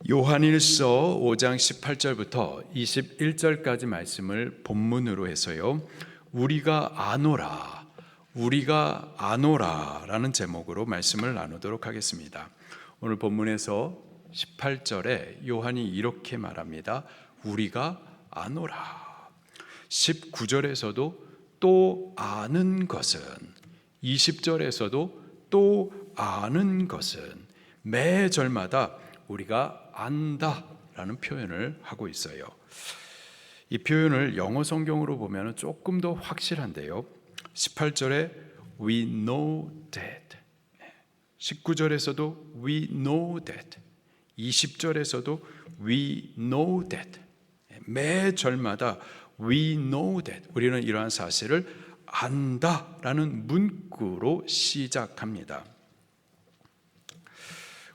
요한일서 5장 18절부터 21절까지 말씀을 본문으로 해서요, 우리가 아노라 라는 제목으로 말씀을 나누도록 하겠습니다. 오늘 본문에서 18절에 요한이 이렇게 말합니다. 우리가 아노라. 19절에서도 또 아는 것은, 20절에서도 또 아는 것은, 매 절마다 우리가 안다라는 표현을 하고 있어요. 이 표현을 영어 성경으로 보면 조금 더 확실한데요. 18절에 we know that, 19절에서도 we know that, 20절에서도 we know that, 매 절마다 we know that, 우리는 이러한 사실을 안다라는 문구로 시작합니다.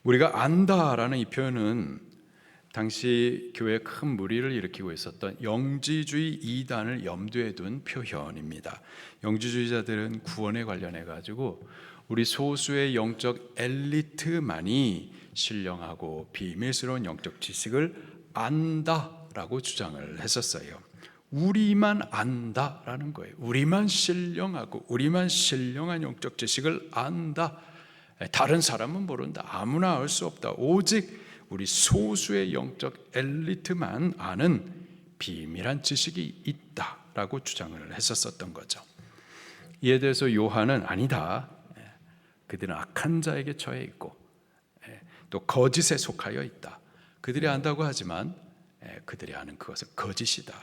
우리가 안다라는 이 표현은 당시 교회에 큰 무리를 일으키고 있었던 영지주의 이단을 염두에 둔 표현입니다. 영지주의자들은 구원에 관련해 가지고 우리 소수의 영적 엘리트만이 신령하고 비밀스러운 영적 지식을 안다라고 주장을 했었어요. 우리만 안다라는 거예요. 우리만 신령하고 우리만 신령한 영적 지식을 안다. 다른 사람은 모른다. 아무나 알 수 없다. 오직 우리 소수의 영적 엘리트만 아는 비밀한 지식이 있다라고 주장을 했었던 거죠. 이에 대해서 요한은 아니다. 그들은 악한 자에게 처해 있고 또 거짓에 속하여 있다. 그들이 안다고 하지만 그들이 아는 그것은 거짓이다.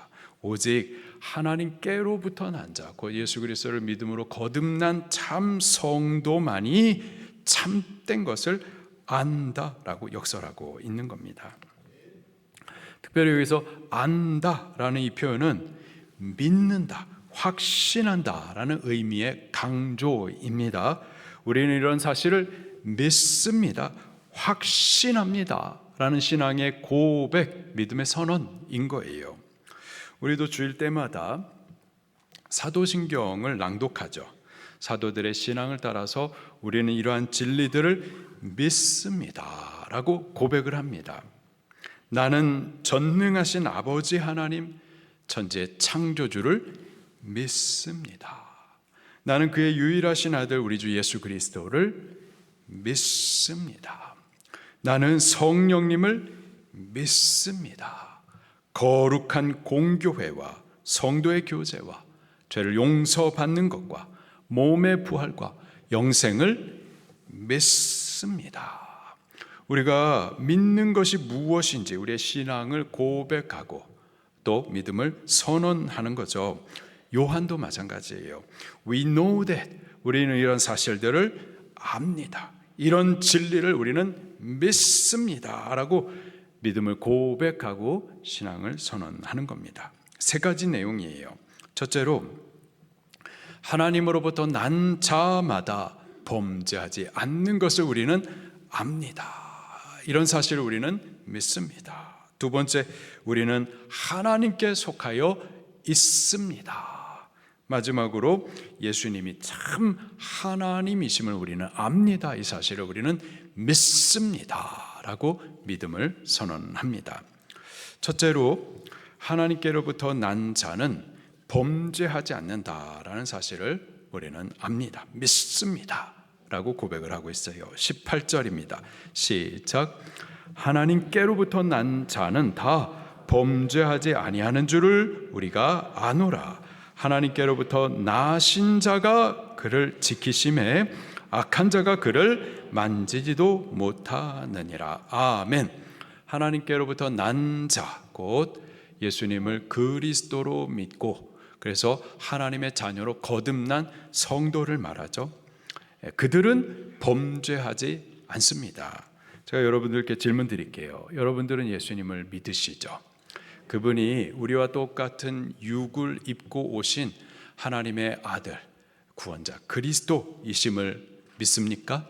오직 하나님께로부터 난 자, 곧 예수 그리스도를 믿음으로 거듭난 참 성도만이 참된 것을 안다라고 역설하고 있는 겁니다. 특별히 여기서 안다라는 이 표현은 믿는다, 확신한다라는 의미의 강조입니다. 우리는 이런 사실을 믿습니다, 확신합니다 라는 신앙의 고백, 믿음의 선언인 거예요. 우리도 주일 때마다 사도신경을 낭독하죠. 사도들의 신앙을 따라서 우리는 이러한 진리들을 믿습니다 라고 고백을 합니다. 나는 전능하신 아버지 하나님, 천지의 창조주를 믿습니다. 나는 그의 유일하신 아들 우리 주 예수 그리스도를 믿습니다. 나는 성령님을 믿습니다. 거룩한 공교회와 성도의 교제와 죄를 용서받는 것과 몸의 부활과 영생을 믿습니다. 우리가 믿는 것이 무엇인지 우리의 신앙을 고백하고 또 믿음을 선언하는 거죠. 요한도 마찬가지예요. We know that, 우리는 이런 사실들을 압니다. 이런 진리를 우리는 믿습니다 라고 믿음을 고백하고 신앙을 선언하는 겁니다. 세 가지 내용이에요. 첫째로 하나님으로부터 난 자마다 범죄하지 않는 것을 우리는 압니다. 이런 사실을 우리는 믿습니다. 두 번째, 우리는 하나님께 속하여 있습니다. 마지막으로 예수님이 참 하나님이심을 우리는 압니다. 이 사실을 우리는 믿습니다 라고 믿음을 선언합니다. 첫째로 하나님께로부터 난 자는 범죄하지 않는다라는 사실을 우리는 압니다. 믿습니다 라고 고백을 하고 있어요. 18절입니다. 시작. 하나님께로부터 난 자는 다 범죄하지 아니하는 줄을 우리가 아노라. 하나님께로부터 나신 자가 그를 지키심에 악한 자가 그를 만지지도 못하느니라. 아멘. 하나님께로부터 난 자, 곧 예수님을 그리스도로 믿고 그래서 하나님의 자녀로 거듭난 성도를 말하죠. 그들은 범죄하지 않습니다. 제가 여러분들께 질문 드릴게요. 여러분들은 예수님을 믿으시죠? 그분이 우리와 똑같은 육을 입고 오신 하나님의 아들, 구원자 그리스도이심을 믿습니까?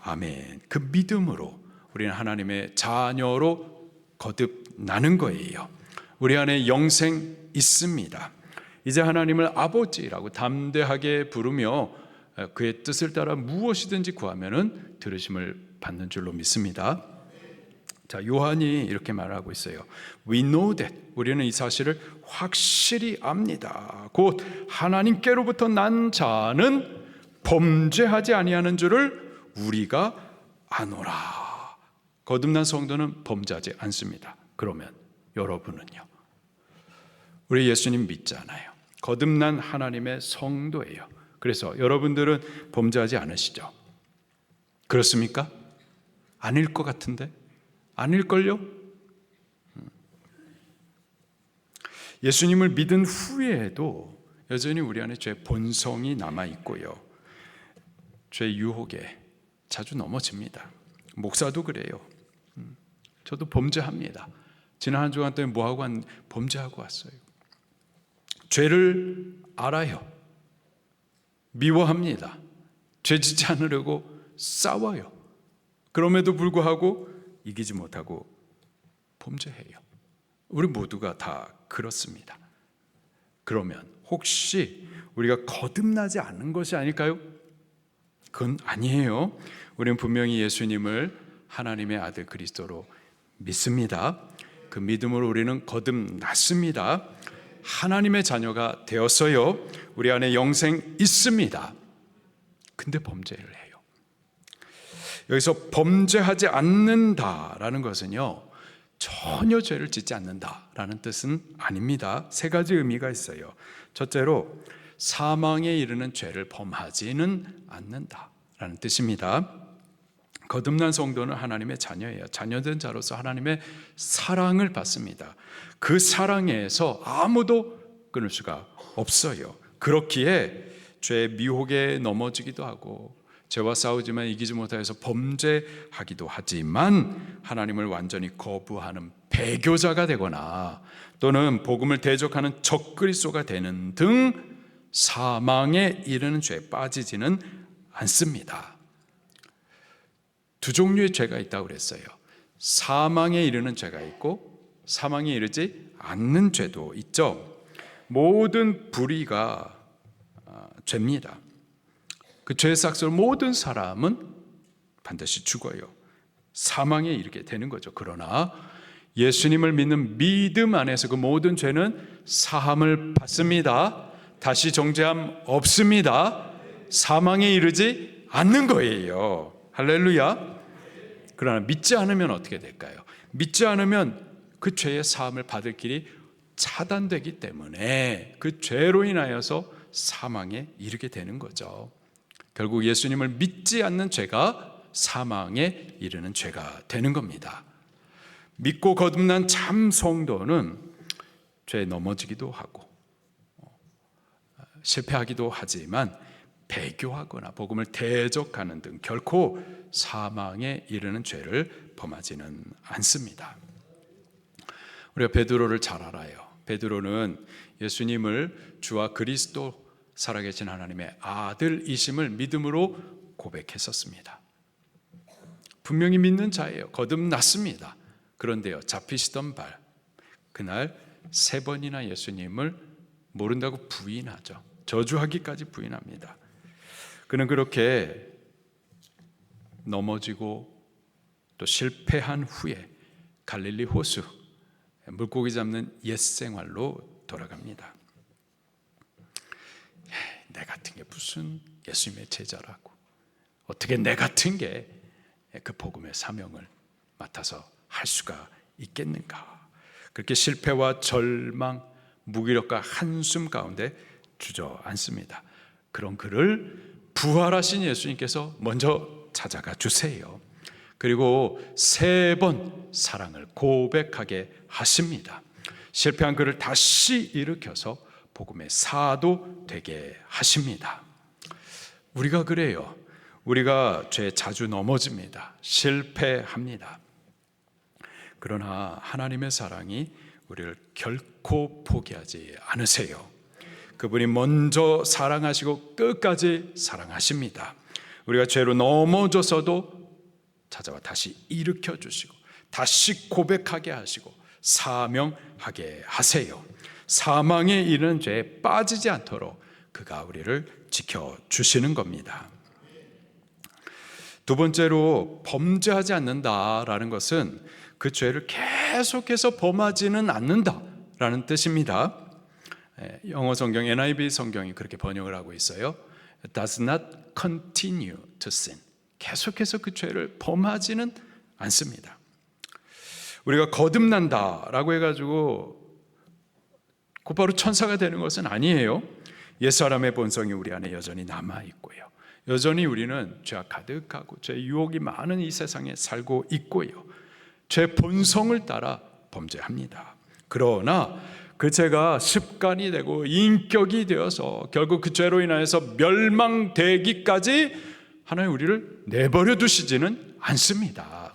아멘. 그 믿음으로 우리는 하나님의 자녀로 거듭나는 거예요. 우리 안에 영생 있습니다. 이제 하나님을 아버지라고 담대하게 부르며 그의 뜻을 따라 무엇이든지 구하면은 들으심을 받는 줄로 믿습니다. 자, 요한이 이렇게 말하고 있어요. We know that. 우리는 이 사실을 확실히 압니다. 곧 하나님께로부터 난 자는 범죄하지 아니하는 줄을 우리가 아노라. 거듭난 성도는 범죄하지 않습니다. 그러면 여러분은요? 우리 예수님 믿잖아요. 거듭난 하나님의 성도예요. 그래서 여러분들은 범죄하지 않으시죠? 그렇습니까? 아닐 것 같은데? 아닐걸요? 예수님을 믿은 후에도 여전히 우리 안에 죄의 본성이 남아있고요, 죄의 유혹에 자주 넘어집니다. 목사도 그래요. 저도 범죄합니다. 지난 한 주간 동안 뭐하고 범죄하고 왔어요. 죄를 알아요. 미워합니다. 죄 짓지 않으려고 싸워요. 그럼에도 불구하고 이기지 못하고 범죄해요. 우리 모두가 다 그렇습니다. 그러면 혹시 우리가 거듭나지 않는 것이 아닐까요? 그건 아니에요. 우리는 분명히 예수님을 하나님의 아들 그리스도로 믿습니다. 그 믿음으로 우리는 거듭났습니다. 하나님의 자녀가 되었어요. 우리 안에 영생 있습니다. 근데 범죄를 해요. 여기서 범죄하지 않는다라는 것은요, 전혀 죄를 짓지 않는다라는 뜻은 아닙니다. 세 가지 의미가 있어요. 첫째로 사망에 이르는 죄를 범하지는 않는다라는 뜻입니다. 거듭난 성도는 하나님의 자녀예요. 자녀된 자로서 하나님의 사랑을 받습니다. 그 사랑에서 아무도 끊을 수가 없어요. 그렇기에 죄의 미혹에 넘어지기도 하고 죄와 싸우지만 이기지 못하여서 범죄하기도 하지만 하나님을 완전히 거부하는 배교자가 되거나 또는 복음을 대적하는 적그리스도가 되는 등 사망에 이르는 죄에 빠지지는 않습니다. 두 종류의 죄가 있다고 그랬어요. 사망에 이르는 죄가 있고 사망에 이르지 않는 죄도 있죠. 모든 불의가 죄입니다. 그 죄의 삭설 모든 사람은 반드시 죽어요. 사망에 이르게 되는 거죠. 그러나 예수님을 믿는 믿음 안에서 그 모든 죄는 사함을 받습니다. 다시 정죄함 없습니다. 사망에 이르지 않는 거예요. 할렐루야. 그러나 믿지 않으면 어떻게 될까요? 믿지 않으면 그 죄의 사함을 받을 길이 차단되기 때문에 그 죄로 인하여서 사망에 이르게 되는 거죠. 결국 예수님을 믿지 않는 죄가 사망에 이르는 죄가 되는 겁니다. 믿고 거듭난 참 성도는 죄에 넘어지기도 하고 실패하기도 하지만 배교하거나 복음을 대적하는 등 결코 사망에 이르는 죄를 범하지는 않습니다. 우리가 베드로를 잘 알아요. 베드로는 예수님을 주와 그리스도 살아계신 하나님의 아들이심을 믿음으로 고백했었습니다. 분명히 믿는 자예요. 거듭났습니다. 그런데요, 잡히시던 발 그날 3번이나 예수님을 모른다고 부인하죠. 저주하기까지 부인합니다. 그는 그렇게 넘어지고 또 실패한 후에 갈릴리 호수 물고기 잡는 옛 생활로 돌아갑니다. 내 같은 게 무슨 예수님의 제자라고, 어떻게 내 같은 게 그 복음의 사명을 맡아서 할 수가 있겠는가. 그렇게 실패와 절망, 무기력과 한숨 가운데 주저앉습니다. 그런 그를 부활하신 예수님께서 먼저 찾아가 주세요. 그리고 3번 사랑을 고백하게 하십니다. 실패한 그를 다시 일으켜서 복음의 사도 되게 하십니다. 우리가 그래요. 우리가 죄에 자주 넘어집니다. 실패합니다. 그러나 하나님의 사랑이 우리를 결코 포기하지 않으세요. 그분이 먼저 사랑하시고 끝까지 사랑하십니다. 우리가 죄로 넘어져서도 찾아와 다시 일으켜 주시고 다시 고백하게 하시고 사명하게 하세요. 사망에 이르는 죄에 빠지지 않도록 그가 우리를 지켜주시는 겁니다. 두 번째로 범죄하지 않는다라는 것은 그 죄를 계속해서 범하지는 않는다라는 뜻입니다. 영어 성경 NIV 성경이 그렇게 번역을 하고 있어요. Does not continue to sin. 계속해서 그 죄를 범하지는 않습니다. 우리가 거듭난다라고 해가지고 곧바로 천사가 되는 것은 아니에요. 옛사람의 본성이 우리 안에 여전히 남아있고요, 여전히 우리는 죄가 가득하고 죄 유혹이 많은 이 세상에 살고 있고요, 죄 본성을 따라 범죄합니다. 그러나 그 죄가 습관이 되고 인격이 되어서 결국 그 죄로 인하여서 멸망되기까지 하나님 우리를 내버려 두시지는 않습니다.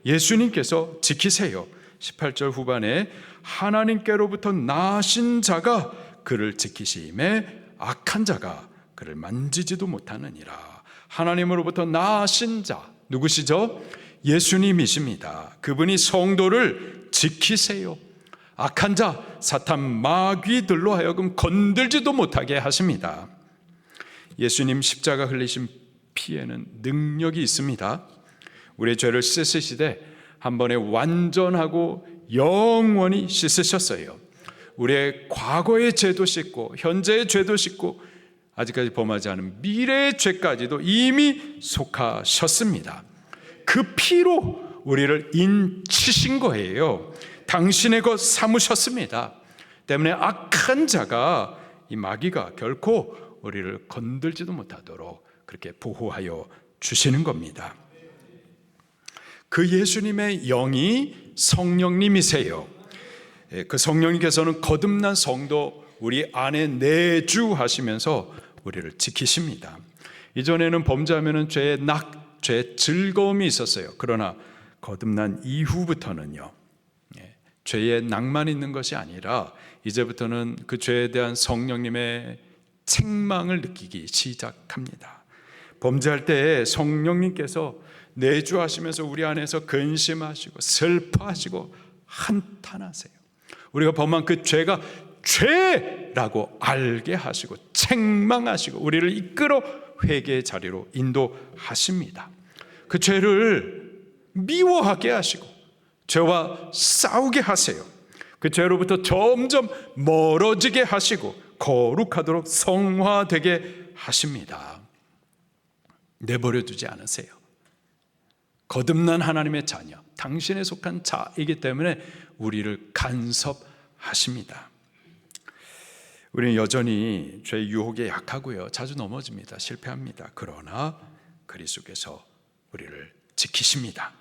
예수님께서 지키세요. 18절 후반에 하나님께로부터 나신 자가 그를 지키심에 악한 자가 그를 만지지도 못하느니라. 하나님으로부터 나신 자 누구시죠? 예수님이십니다. 그분이 성도를 지키세요. 악한 자 사탄 마귀들로 하여금 건들지도 못하게 하십니다. 예수님 십자가 흘리신 피에는 능력이 있습니다. 우리의 죄를 씻으시되 한 번에 완전하고 영원히 씻으셨어요. 우리의 과거의 죄도 씻고 현재의 죄도 씻고 아직까지 범하지 않은 미래의 죄까지도 이미 속하셨습니다. 그 피로 우리를 인치신 거예요. 당신의 것 삼으셨습니다. 때문에 악한 자가, 이 마귀가 결코 우리를 건들지도 못하도록 그렇게 보호하여 주시는 겁니다. 그 예수님의 영이 성령님이세요. 그 성령님께서는 거듭난 성도 우리 안에 내주하시면서 우리를 지키십니다. 이전에는 범죄하면 죄의 죄의 즐거움이 있었어요. 그러나 거듭난 이후부터는요, 죄의 낭만 있는 것이 아니라 이제부터는 그 죄에 대한 성령님의 책망을 느끼기 시작합니다. 범죄할 때 성령님께서 내주하시면서 우리 안에서 근심하시고 슬퍼하시고 한탄하세요. 우리가 범한 그 죄가 죄라고 알게 하시고 책망하시고 우리를 이끌어 회개의 자리로 인도하십니다. 그 죄를 미워하게 하시고 죄와 싸우게 하세요. 그 죄로부터 점점 멀어지게 하시고 거룩하도록 성화되게 하십니다. 내버려 두지 않으세요. 거듭난 하나님의 자녀, 당신에 속한 자이기 때문에 우리를 간섭하십니다. 우리는 여전히 죄의 유혹에 약하고요, 자주 넘어집니다. 실패합니다. 그러나 그리스도께서 우리를 지키십니다.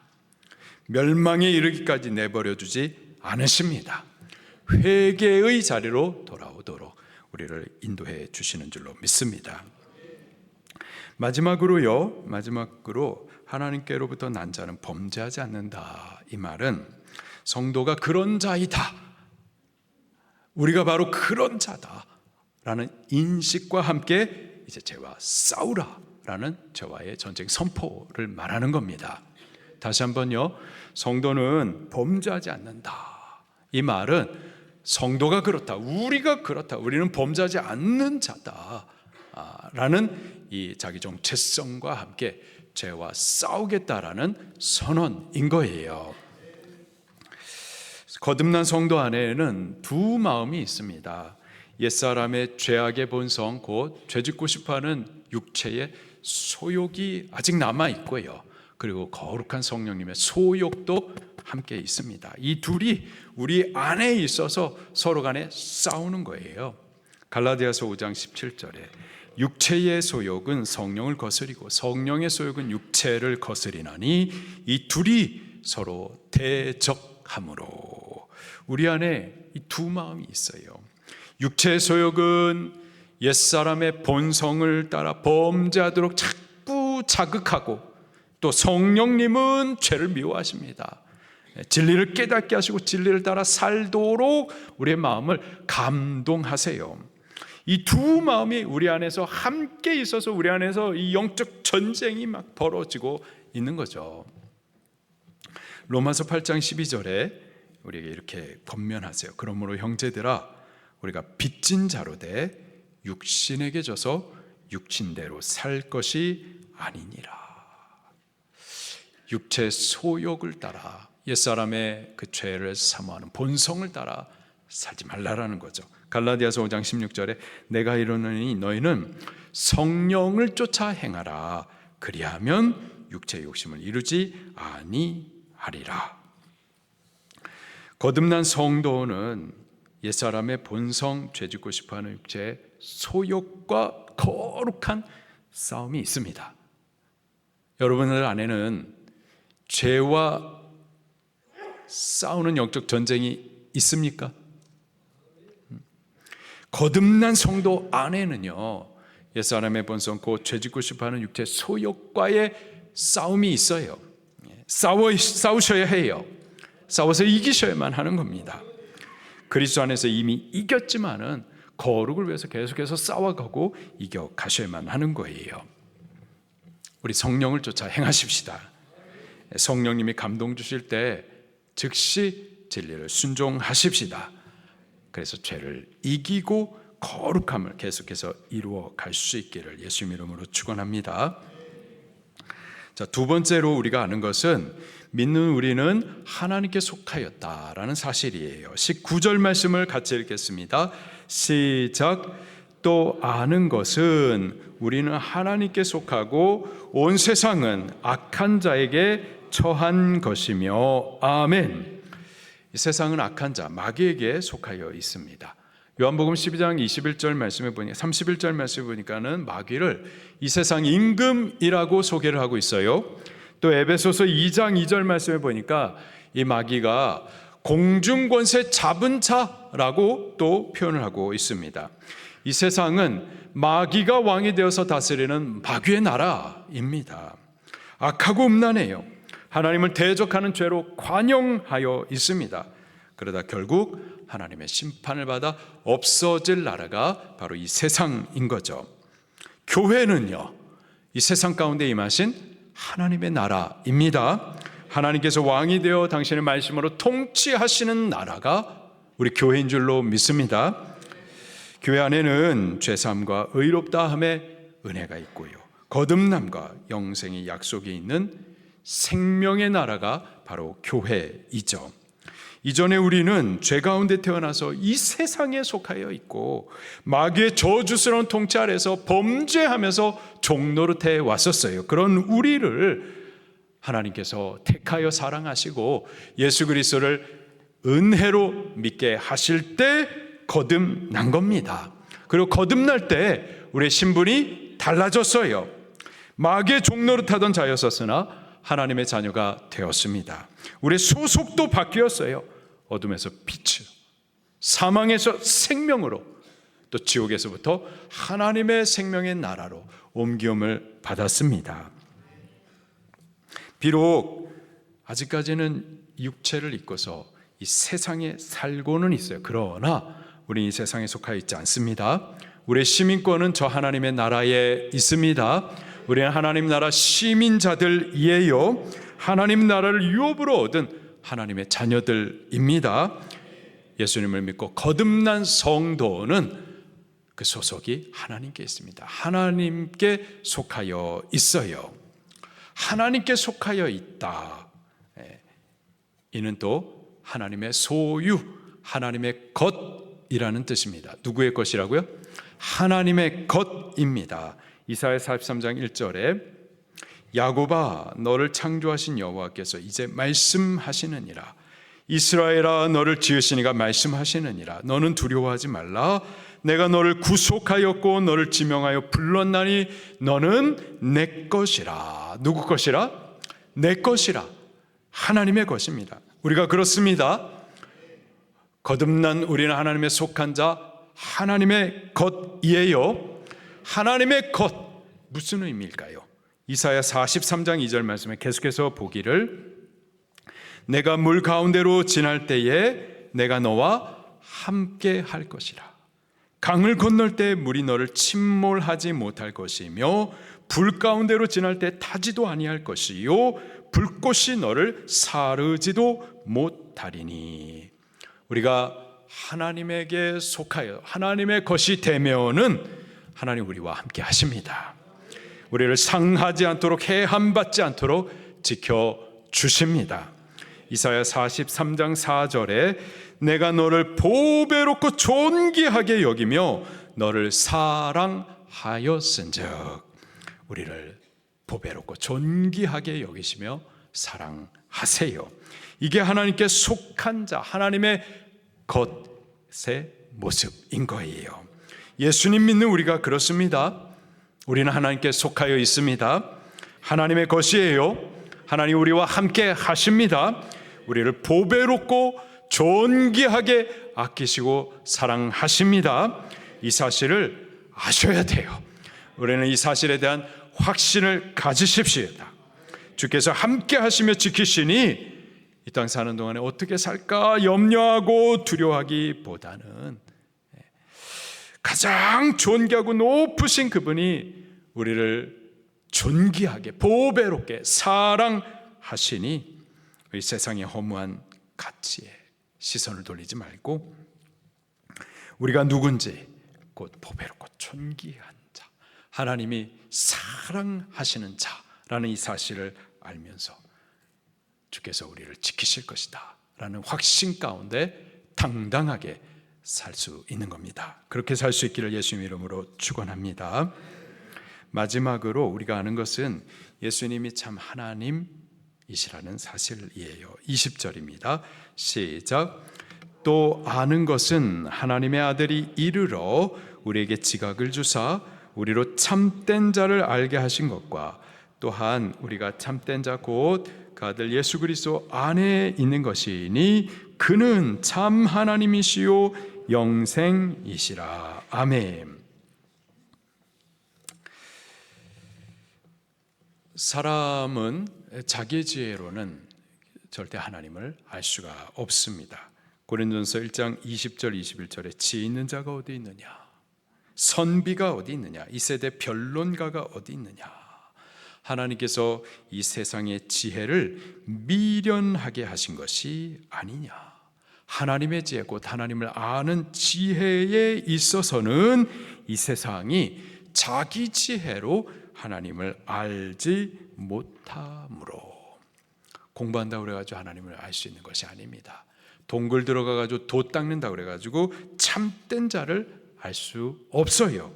멸망에 이르기까지 내버려 두지 않으십니다. 회개의 자리로 돌아오도록 우리를 인도해 주시는 줄로 믿습니다. 마지막으로 하나님께로부터 난 자는 범죄하지 않는다. 이 말은 성도가 그런 자이다, 우리가 바로 그런 자다라는 인식과 함께 이제 죄와 싸우라라는 죄와의 전쟁 선포를 말하는 겁니다. 다시 한번요, 성도는 범죄하지 않는다. 이 말은 성도가 그렇다, 우리가 그렇다, 우리는 범죄하지 않는 자다 라는 이 자기 정체성과 함께 죄와 싸우겠다라는 선언인 거예요. 거듭난 성도 안에는 두 마음이 있습니다. 옛사람의 죄악의 본성, 곧 죄짓고 싶어하는 육체의 소욕이 아직 남아 있고요, 그리고 거룩한 성령님의 소욕도 함께 있습니다. 이 둘이 우리 안에 있어서 서로 간에 싸우는 거예요. 갈라디아서 5장 17절에 육체의 소욕은 성령을 거스리고 성령의 소욕은 육체를 거스리나니 이 둘이 서로 대적함으로, 우리 안에 이 두 마음이 있어요. 육체의 소욕은 옛사람의 본성을 따라 범죄하도록 자꾸 자극하고, 또 성령님은 죄를 미워하십니다. 진리를 깨닫게 하시고 진리를 따라 살도록 우리의 마음을 감동하세요. 이 두 마음이 우리 안에서 함께 있어서 우리 안에서 이 영적 전쟁이 막 벌어지고 있는 거죠. 로마서 8장 12절에 우리에게 이렇게 권면하세요. 그러므로 형제들아, 우리가 빚진 자로 돼 육신에게 져서 육신대로 살 것이 아니니라. 육체의 소욕을 따라 옛사람의 그 죄를 사모하는 본성을 따라 살지 말라라는 거죠. 갈라디아서 5장 16절에 내가 이르노니 너희는 성령을 쫓아 행하라. 그리하면 육체의 욕심을 이루지 아니하리라. 거듭난 성도는 옛사람의 본성, 죄짓고 싶어하는 육체의 소욕과 거룩한 싸움이 있습니다. 여러분들 안에는 죄와 싸우는 영적 전쟁이 있습니까? 거듭난 성도 안에는요, 옛사람의 본성, 그 죄짓고 싶어하는 육체의 소욕과의 싸움이 있어요. 싸우셔야 해요. 싸워서 이기셔야만 하는 겁니다. 그리스도 안에서 이미 이겼지만은 거룩을 위해서 계속해서 싸워가고 이겨가셔야만 하는 거예요. 우리 성령을 쫓아 행하십시다. 성령님이 감동 주실 때 즉시 진리를 순종하십시다. 그래서 죄를 이기고 거룩함을 계속해서 이루어 갈 수 있기를 예수 이름으로 축원합니다. 자, 두 번째로 우리가 아는 것은 믿는 우리는 하나님께 속하였다라는 사실이에요. 19절 말씀을 같이 읽겠습니다. 시작. 또 아는 것은 우리는 하나님께 속하고 온 세상은 악한 자에게 처한 것이며 아멘. 이 세상은 악한 자, 마귀에게 속하여 있습니다. 요한복음 12장 21절 말씀에 보니까 31절 말씀에 보니까는 마귀를 이 세상 임금이라고 소개를 하고 있어요. 또 에베소서 2장 2절 말씀에 보니까 이 마귀가 공중권세 잡은 자라고 또 표현을 하고 있습니다. 이 세상은 마귀가 왕이 되어서 다스리는 마귀의 나라입니다. 악하고 음란해요. 하나님을 대적하는 죄로 관영하여 있습니다. 그러다 결국 하나님의 심판을 받아 없어질 나라가 바로 이 세상인 거죠. 교회는요, 이 세상 가운데 임하신 하나님의 나라입니다. 하나님께서 왕이 되어 당신의 말씀으로 통치하시는 나라가 우리 교회인 줄로 믿습니다. 교회 안에는 죄사함과 의롭다함의 은혜가 있고요, 거듭남과 영생의 약속이 있는 생명의 나라가 바로 교회이죠. 이전에 우리는 죄 가운데 태어나서 이 세상에 속하여 있고 마귀의 저주스러운 통치 아래서 범죄하면서 종노릇해 왔었어요. 그런 우리를 하나님께서 택하여 사랑하시고 예수 그리스도를 은혜로 믿게 하실 때 거듭난 겁니다. 그리고 거듭날 때 우리의 신분이 달라졌어요. 마귀의 종노릇하던 자였었으나 하나님의 자녀가 되었습니다. 우리의 소속도 바뀌었어요. 어둠에서 빛으로, 사망에서 생명으로, 또 지옥에서부터 하나님의 생명의 나라로 옮김을 받았습니다. 비록 아직까지는 육체를 입고서 이 세상에 살고는 있어요. 그러나 우리는 이 세상에 속하여 있지 않습니다. 우리의 시민권은 저 하나님의 나라에 있습니다. 우리는 하나님 나라 시민자들이에요. 하나님 나라를 유업으로 얻은 하나님의 자녀들입니다. 예수님을 믿고 거듭난 성도는 그 소속이 하나님께 있습니다. 하나님께 속하여 있어요. 하나님께 속하여 있다. 이는 또 하나님의 소유, 하나님의 것이라는 뜻입니다. 누구의 것이라고요? 하나님의 것입니다. 이사야 43장 1절에 야곱아 너를 창조하신 여호와께서 이제 말씀하시느니라. 이스라엘아 너를 지으시니가 말씀하시느니라. 너는 두려워하지 말라. 내가 너를 구속하였고 너를 지명하여 불렀나니 너는 내 것이라. 누구 것이라? 내 것이라. 하나님의 것입니다. 우리가 그렇습니다. 거듭난 우리는 하나님의 속한 자, 하나님의 것이에요. 하나님의 것, 무슨 의미일까요? 이사야 43장 2절 말씀에 계속해서 보기를 내가 물 가운데로 지날 때에 내가 너와 함께 할 것이라. 강을 건널 때 물이 너를 침몰하지 못할 것이며 불 가운데로 지날 때 타지도 아니할 것이요 불꽃이 너를 사르지도 못하리니. 우리가 하나님에게 속하여 하나님의 것이 되면은 하나님 우리와 함께 하십니다. 우리를 상하지 않도록 해함받지 않도록 지켜주십니다. 이사야 43장 4절에 내가 너를 보배롭고 존귀하게 여기며 너를 사랑하였은즉, 우리를 보배롭고 존귀하게 여기시며 사랑하세요. 이게 하나님께 속한 자, 하나님의 것의 모습인 거예요. 예수님 믿는 우리가 그렇습니다. 우리는 하나님께 속하여 있습니다. 하나님의 것이에요. 하나님 우리와 함께 하십니다. 우리를 보배롭고 존귀하게 아끼시고 사랑하십니다. 이 사실을 아셔야 돼요. 우리는 이 사실에 대한 확신을 가지십시오. 주께서 함께 하시며 지키시니 이 땅 사는 동안에 어떻게 살까 염려하고 두려워하기보다는 가장 존귀하고 높으신 그분이 우리를 존귀하게 보배롭게 사랑하시니 이 세상의 허무한 가치에 시선을 돌리지 말고 우리가 누군지 곧 보배롭고 존귀한 자, 하나님이 사랑하시는 자라는 이 사실을 알면서 주께서 우리를 지키실 것이다 라는 확신 가운데 당당하게 살 수 있는 겁니다. 그렇게 살 수 있기를 예수님 이름으로 축원합니다. 마지막으로 우리가 아는 것은 예수님이 참 하나님이시라는 사실이에요. 20절입니다. 시작. 또 아는 것은 하나님의 아들이 이르러 우리에게 지각을 주사 우리로 참된 자를 알게 하신 것과 또한 우리가 참된 자 곧 그 아들 예수 그리스도 안에 있는 것이니 그는 참 하나님이시요 영생이시라. 아멘. 사람은 자기 지혜로는 절대 하나님을 알 수가 없습니다. 고린도전서 1장 20절 21절에 지혜 있는 자가 어디 있느냐, 선비가 어디 있느냐, 이 세대 변론가가 어디 있느냐. 하나님께서 이 세상의 지혜를 미련하게 하신 것이 아니냐. 하나님의 지혜 곧 하나님을 아는 지혜에 있어서는 이 세상이 자기 지혜로 하나님을 알지 못하므로, 공부한다고 그래가지고 하나님을 알 수 있는 것이 아닙니다. 동굴 들어가가지고 돛 닦는다고 그래가지고 참된 자를 알 수 없어요.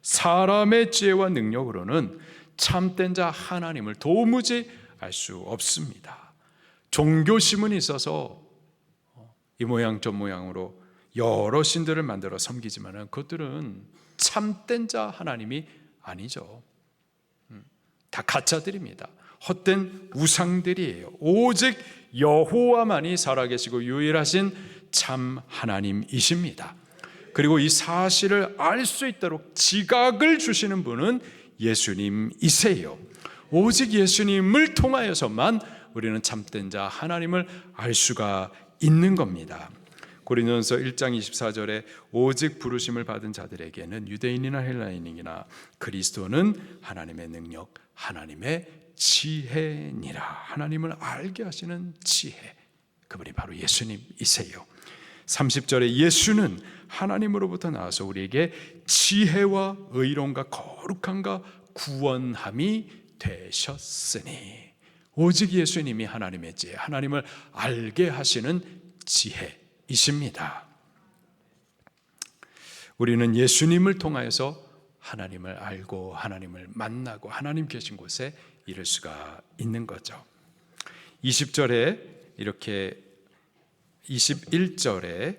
사람의 지혜와 능력으로는 참된 자 하나님을 도무지 알 수 없습니다. 종교심은 있어서 이 모양 저 모양으로 여러 신들을 만들어 섬기지만 그것들은 참된 자 하나님이 아니죠. 다 가짜들입니다. 헛된 우상들이에요. 오직 여호와만이 살아계시고 유일하신 참 하나님이십니다. 그리고 이 사실을 알 수 있도록 지각을 주시는 분은 예수님이세요. 오직 예수님을 통하여서만 우리는 참된 자 하나님을 알 수가 있는 겁니다. 고린도전서 1장 24절에 오직 부르심을 받은 자들에게는 유대인이나 헬라인이나 그리스도는 하나님의 능력, 하나님의 지혜니라. 하나님을 알게 하시는 지혜, 그분이 바로 예수님이세요. 30절에 예수는 하나님으로부터 나와서 우리에게 지혜와 의로움과 거룩함과 구원함이 되셨으니, 오직 예수님이 하나님의 지혜, 하나님을 알게 하시는 지혜이십니다. 우리는 예수님을 통하여서 하나님을 알고 하나님을 만나고 하나님 계신 곳에 이를 수가 있는 거죠. 20절에 이렇게 21절에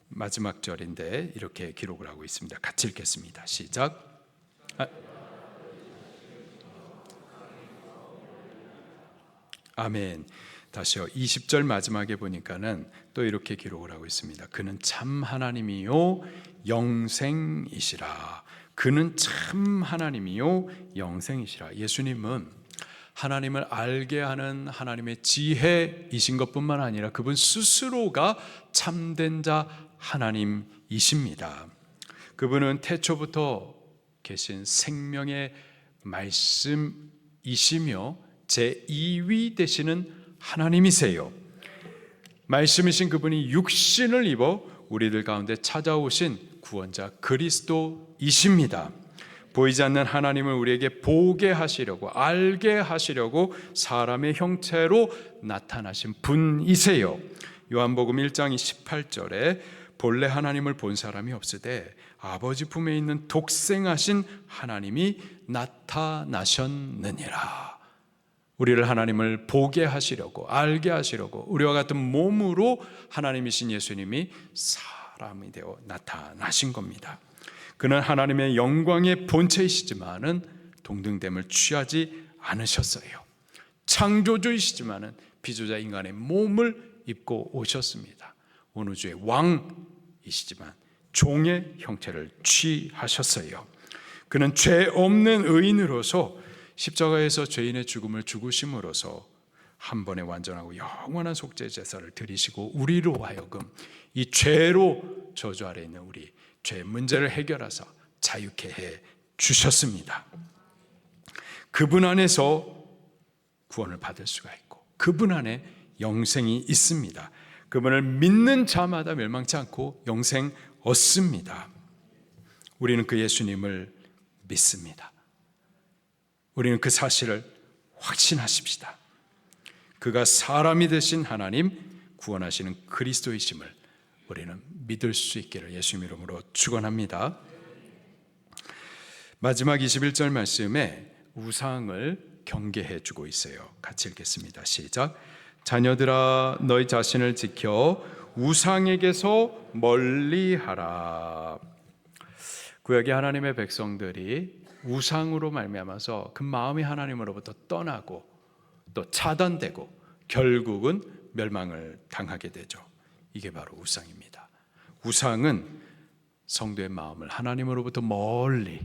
마지막 절인데 이렇게 기록을 하고 있습니다. 같이 읽겠습니다. 시작. 아멘. 다시요. 20절 마지막에 보니까는 또 이렇게 기록을 하고 있습니다. 그는 참 하나님이요 영생이시라. 그는 참 하나님이요 영생이시라. 예수님은 하나님을 알게 하는 하나님의 지혜이신 것뿐만 아니라 그분 스스로가 참된 자 하나님이십니다. 그분은 태초부터 계신 생명의 말씀이시며 제2위 되시는 하나님이세요. 말씀이신 그분이 육신을 입어 우리들 가운데 찾아오신 구원자 그리스도이십니다. 보이지 않는 하나님을 우리에게 보게 하시려고, 알게 하시려고 사람의 형체로 나타나신 분이세요. 요한복음 1장 18절에 본래 하나님을 본 사람이 없으되 아버지 품에 있는 독생하신 하나님이 나타나셨느니라. 우리를 하나님을 보게 하시려고, 알게 하시려고 우리와 같은 몸으로 하나님이신 예수님이 사람이 되어 나타나신 겁니다. 그는 하나님의 영광의 본체이시지만은 동등됨을 취하지 않으셨어요. 창조주이시지만은 피조자 인간의 몸을 입고 오셨습니다. 온 우주의 왕이시지만 종의 형태를 취하셨어요. 그는 죄 없는 의인으로서 십자가에서 죄인의 죽음을 죽으심으로써 한 번에 완전하고 영원한 속죄 제사를 드리시고 우리로 하여금 이 죄로 저주 아래 있는 우리 죄 문제를 해결하사 자유케 해 주셨습니다. 그분 안에서 구원을 받을 수가 있고 그분 안에 영생이 있습니다. 그분을 믿는 자마다 멸망치 않고 영생 얻습니다. 우리는 그 예수님을 믿습니다. 우리는 그 사실을 확신하십시다. 그가 사람이 되신 하나님, 구원하시는 그리스도이심을 우리는 믿을 수 있기를 예수 이름으로 축원합니다. 마지막 21절 말씀에 우상을 경계해 주고 있어요. 같이 읽겠습니다. 시작. 자녀들아 너희 자신을 지켜 우상에게서 멀리하라. 구약의 하나님의 백성들이 우상으로 말미암아서 그 마음이 하나님으로부터 떠나고 또 차단되고 결국은 멸망을 당하게 되죠. 이게 바로 우상입니다. 우상은 성도의 마음을 하나님으로부터 멀리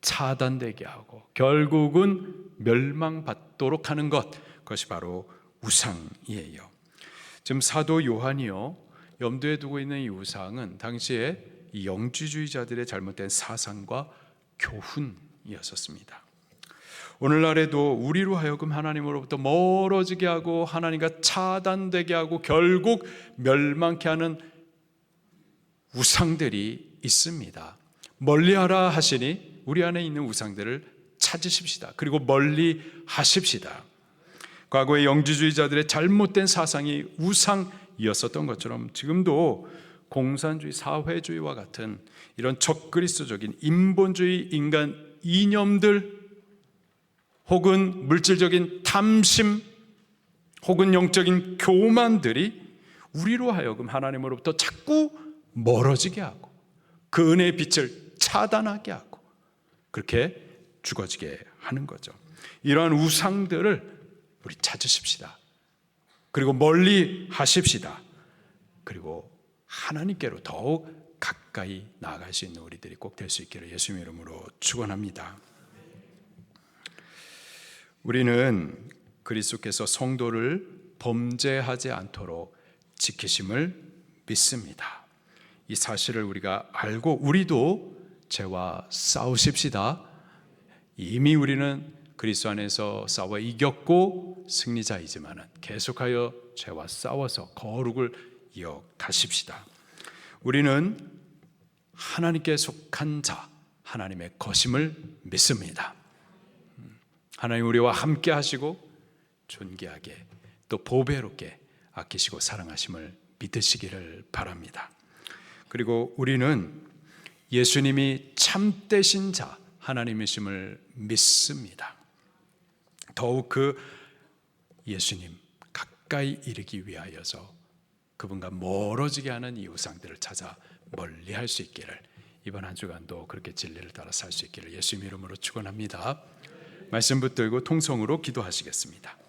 차단되게 하고 결국은 멸망받도록 하는 것, 그것이 바로 우상이에요. 지금 사도 요한이요 염두에 두고 있는 이 우상은 당시에 이 영지주의자들의 잘못된 사상과 교훈이었습니다. 오늘날에도 우리로 하여금 하나님으로부터 멀어지게 하고 하나님과 차단되게 하고 결국 멸망케 하는 우상들이 있습니다. 멀리하라 하시니 우리 안에 있는 우상들을 찾으십시다. 그리고 멀리 하십시다. 과거의 영지주의자들의 잘못된 사상이 우상이었었던 것처럼 지금도 공산주의, 사회주의와 같은 이런 적그리스도적인 인본주의 인간 이념들 혹은 물질적인 탐심 혹은 영적인 교만들이 우리로 하여금 하나님으로부터 자꾸 멀어지게 하고 그 은혜의 빛을 차단하게 하고 그렇게 죽어지게 하는 거죠. 이러한 우상들을 우리 찾으십시다. 그리고 멀리 하십시다. 그리고 하나님께로 더욱 가까이 나아갈 수 있는 우리들이 꼭 될 수 있기를 예수님의 이름으로 축원합니다. 우리는 그리스도께서 성도를 범죄하지 않도록 지키심을 믿습니다. 이 사실을 우리가 알고 우리도 죄와 싸우십시다. 이미 우리는 그리스도 안에서 싸워 이겼고 승리자이지만 계속하여 죄와 싸워서 거룩을 이어가십시다. 우리는 하나님께 속한 자, 하나님의 것임을 믿습니다. 하나님 우리와 함께 하시고 존귀하게 또 보배롭게 아끼시고 사랑하심을 믿으시기를 바랍니다. 그리고 우리는 예수님이 참되신 자 하나님이심을 믿습니다. 더욱 그 예수님 가까이 이르기 위하여서 그분과 멀어지게 하는 이 우상들을 찾아 멀리할 수 있기를 이번 한 주간도 그렇게 진리를 따라 살 수 있기를 예수님 이름으로 축원합니다. 말씀 붙들고 통성으로 기도하시겠습니다.